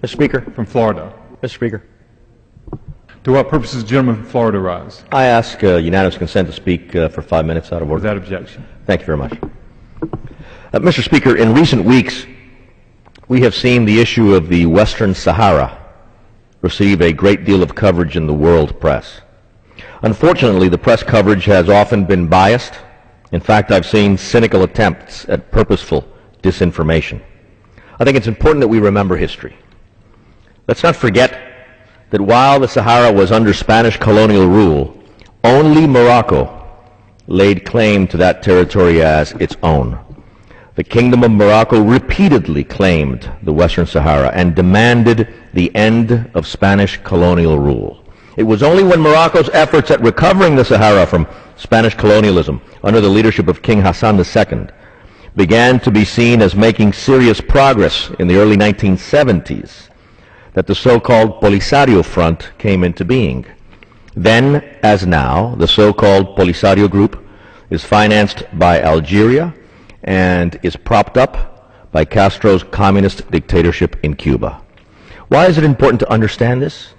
Mr. Speaker. From Florida. Mr. Speaker. To what purpose does the gentleman from Florida rise? I ask unanimous consent to speak for 5 minutes out of order. Without objection. Thank you very much. Mr. Speaker, in recent weeks, we have seen the issue of the Western Sahara receive a great deal of coverage in the world press. Unfortunately, the press coverage has often been biased. In fact, I've seen cynical attempts at purposeful disinformation. I think it's important that we remember history. Let's not forget that while the Sahara was under Spanish colonial rule, only Morocco laid claim to that territory as its own. The Kingdom of Morocco repeatedly claimed the Western Sahara and demanded the end of Spanish colonial rule. It was only when Morocco's efforts at recovering the Sahara from Spanish colonialism under the leadership of King Hassan II began to be seen as making serious progress in the early 1970s that the so-called Polisario Front came into being. Then, as now, the so-called Polisario Group is financed by Algeria and is propped up by Castro's communist dictatorship in Cuba. Why is it important to understand this?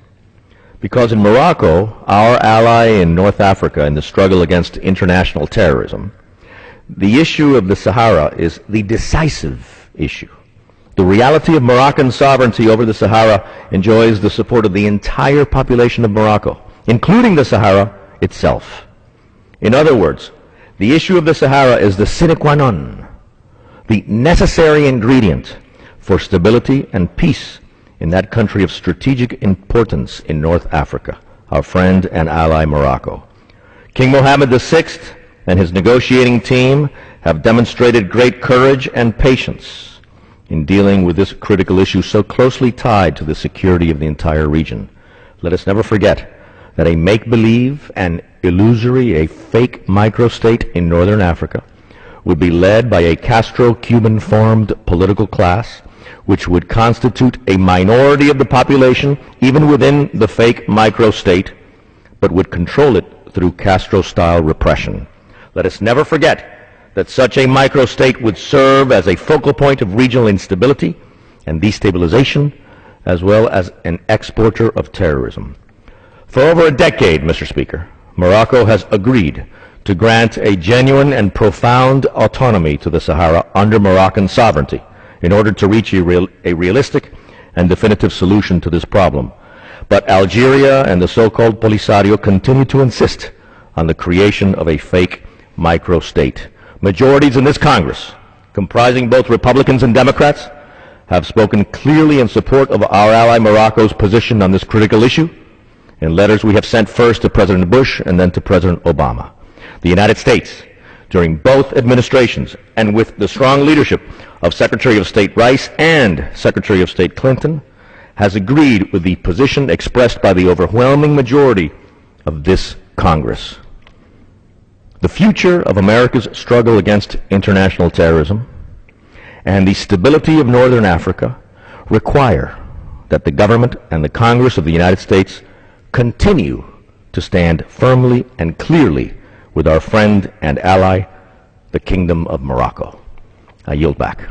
Because in Morocco, our ally in North Africa in the struggle against international terrorism, the issue of the Sahara is the decisive issue. The reality of Moroccan sovereignty over the Sahara enjoys the support of the entire population of Morocco, including the Sahara itself. In other words, the issue of the Sahara is the sine qua non, the necessary ingredient for stability and peace in that country of strategic importance in North Africa, our friend and ally Morocco. King Mohammed VI and his negotiating team have demonstrated great courage and patience in dealing with this critical issue so closely tied to the security of the entire region. Let us never forget that a make-believe and illusory, a fake microstate in northern Africa would be led by a Castro-Cuban-formed political class which would constitute a minority of the population even within the fake microstate, but would control it through Castro-style repression. Let us never forget that such a microstate would serve as a focal point of regional instability and destabilization, as well as an exporter of terrorism. For over a decade, Mr. Speaker, Morocco has agreed to grant a genuine and profound autonomy to the Sahara under Moroccan sovereignty in order to reach a realistic and definitive solution to this problem. But Algeria and the so-called Polisario continue to insist on the creation of a fake microstate. Majorities in this Congress, comprising both Republicans and Democrats, have spoken clearly in support of our ally Morocco's position on this critical issue in letters we have sent first to President Bush and then to President Obama. The United States, during both administrations and with the strong leadership of Secretary of State Rice and Secretary of State Clinton, has agreed with the position expressed by the overwhelming majority of this Congress. The future of America's struggle against international terrorism and the stability of Northern Africa require that the government and the Congress of the United States continue to stand firmly and clearly with our friend and ally, the Kingdom of Morocco. I yield back.